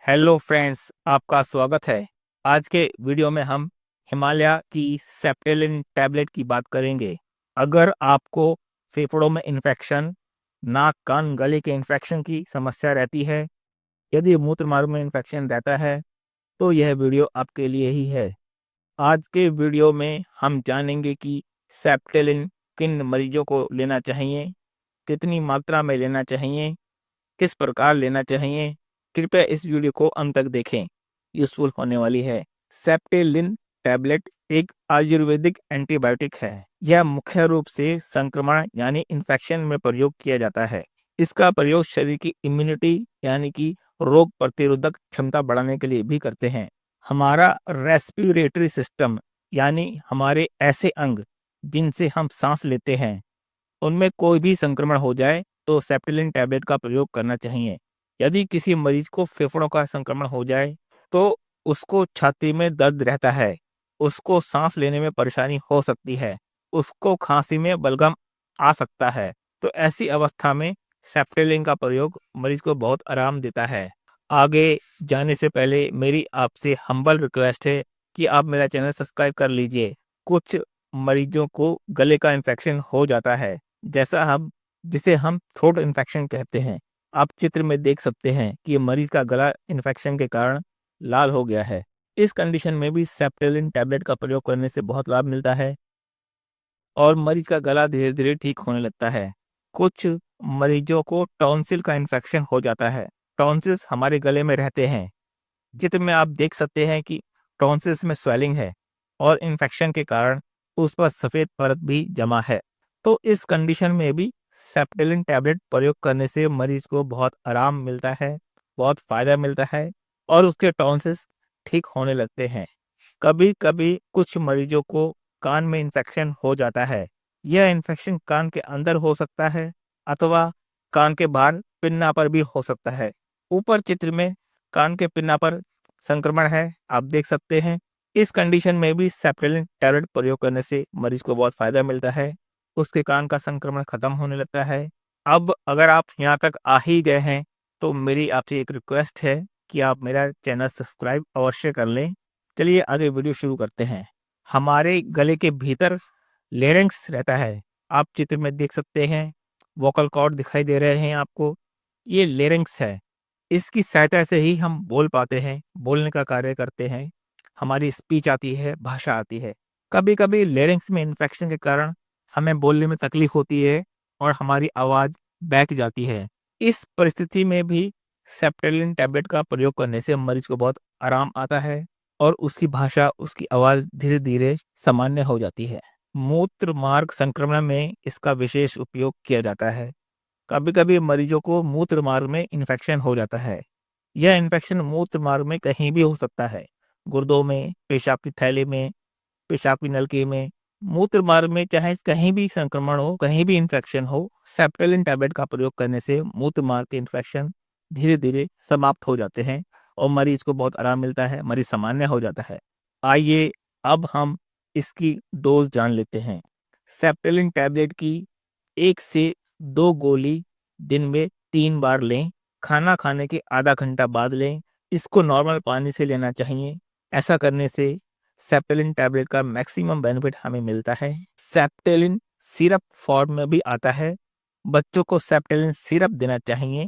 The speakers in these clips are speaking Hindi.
हेलो फ्रेंड्स, आपका स्वागत है। आज के वीडियो में हम हिमालय की सेप्टेलिन टैबलेट की बात करेंगे। अगर आपको फेफड़ों में इन्फेक्शन, नाक कान गले के इन्फेक्शन की समस्या रहती है, यदि मूत्र मार्ग में इन्फेक्शन रहता है, तो यह वीडियो आपके लिए ही है। आज के वीडियो में हम जानेंगे कि सेप्टेलिन किन मरीजों को लेना चाहिए, कितनी मात्रा में लेना चाहिए, किस प्रकार लेना चाहिए। कृपया इस वीडियो को अंत तक देखें, यूजफुल होने वाली है। सेप्टेलिन टैबलेट एक आयुर्वेदिक एंटीबायोटिक है। यह मुख्य रूप से संक्रमण यानी इन्फेक्शन में प्रयोग किया जाता है। इसका प्रयोग शरीर की इम्यूनिटी यानी कि रोग प्रतिरोधक क्षमता बढ़ाने के लिए भी करते हैं। हमारा रेस्पिरेटरी सिस्टम यानी हमारे ऐसे अंग जिनसे हम सांस लेते हैं, उनमें कोई भी संक्रमण हो जाए तो सेप्टेलिन टैबलेट का प्रयोग करना चाहिए। यदि किसी मरीज को फेफड़ों का संक्रमण हो जाए तो उसको छाती में दर्द रहता है, उसको सांस लेने में परेशानी हो सकती है, उसको खांसी में बलगम आ सकता है। तो ऐसी अवस्था में सेप्टेलिन का प्रयोग मरीज को बहुत आराम देता है। आगे जाने से पहले मेरी आपसे हम्बल रिक्वेस्ट है कि आप मेरा चैनल सब्सक्राइब कर लीजिए। कुछ मरीजों को गले का इन्फेक्शन हो जाता है, जिसे हम थ्रोट इन्फेक्शन कहते हैं। आप चित्र में देख सकते हैं कि मरीज का गला इन्फेक्शन के कारण लाल हो गया है। इस कंडीशन में भी सेप्टेलिन टैबलेट का प्रयोग करने से बहुत लाभ मिलता है और मरीज का गला धीरे धीरे ठीक होने लगता है। कुछ मरीजों को टॉन्सिल का इन्फेक्शन हो जाता है। टॉन्सिल्स हमारे गले में रहते हैं। चित्र में आप देख सकते हैं कि टॉन्सिल्स में स्वेलिंग है और इन्फेक्शन के कारण उस पर सफ़ेद परत भी जमा है। तो इस कंडीशन में भी सेप्टेलिन टैबलेट प्रयोग करने से मरीज को बहुत आराम मिलता है, बहुत फ़ायदा मिलता है और उसके टॉन्सिल्स ठीक होने लगते हैं। कभी कभी कुछ मरीजों को कान में इन्फेक्शन हो जाता है। यह इन्फेक्शन कान के अंदर हो सकता है अथवा कान के बाहर पिन्ना पर भी हो सकता है। ऊपर चित्र में कान के पिन्ना पर संक्रमण है, आप देख सकते हैं। इस कंडीशन में भी सेप्टेलिन टैबलेट प्रयोग करने से मरीज को बहुत फायदा मिलता है, उसके कान का संक्रमण खत्म होने लगता है। अब अगर आप यहाँ तक आ ही गए हैं तो मेरी आपसे एक रिक्वेस्ट है कि आप मेरा चैनल सब्सक्राइब अवश्य कर लें। चलिए आगे वीडियो शुरू करते हैं। हमारे गले के भीतर लेरिंक्स रहता है। आप चित्र में देख सकते हैं, वोकल कॉर्ड दिखाई दे रहे हैं आपको। ये लेरिंक्स है। इसकी सहायता से ही हम बोल पाते हैं, बोलने का कार्य करते हैं, हमारी स्पीच आती है, भाषा आती है। कभी कभी लेरिंक्स में इन्फेक्शन के कारण हमें बोलने में तकलीफ होती है और हमारी आवाज़ बहक जाती है। इस परिस्थिति में भी सेप्टेलिन टैबलेट का प्रयोग करने से मरीज को बहुत आराम आता है और उसकी भाषा, उसकी आवाज़ धीरे धीरे सामान्य हो जाती है। मूत्र मार्ग संक्रमण में इसका विशेष उपयोग किया जाता है। कभी कभी मरीजों को मूत्र मार्ग में इन्फेक्शन हो जाता है। यह इन्फेक्शन मूत्र मार्ग में कहीं भी हो सकता है, गुर्दों में, पेशाब की थैली में, पेशाब की नलकी में, मूत्र मार्ग में, चाहे कहीं भी संक्रमण हो, कहीं भी इन्फेक्शन हो, सेप्टेलिन टैबलेट का प्रयोग करने से मूत्र मार्ग के इन्फेक्शन धीरे धीरे समाप्त हो जाते हैं और मरीज को बहुत आराम मिलता है, मरीज सामान्य हो जाता है। आइए अब हम इसकी डोज जान लेते हैं। सेप्टेलिन टैबलेट की 1 से 2 गोली दिन में 3 बार लें। खाना खाने के आधा घंटा बाद लें। इसको नॉर्मल पानी से लेना चाहिए। ऐसा करने से सेप्टेलिन टैबलेट का मैक्सिमम बेनिफिट हमें मिलता है। सेप्टेलिन सिरप फॉर्म में भी आता है। बच्चों को सेप्टेलिन सिरप देना चाहिए।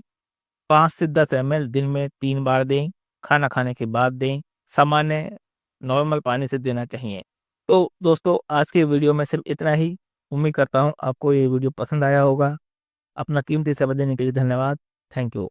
5 से 10 ml दिन में 3 बार दें। खाना खाने के बाद दें। सामान्य नॉर्मल पानी से देना चाहिए। तो दोस्तों, आज के वीडियो में सिर्फ इतना ही। उम्मीद करता हूँ आपको ये वीडियो पसंद आया होगा। अपना कीमती समय देने के लिए धन्यवाद। Thank you.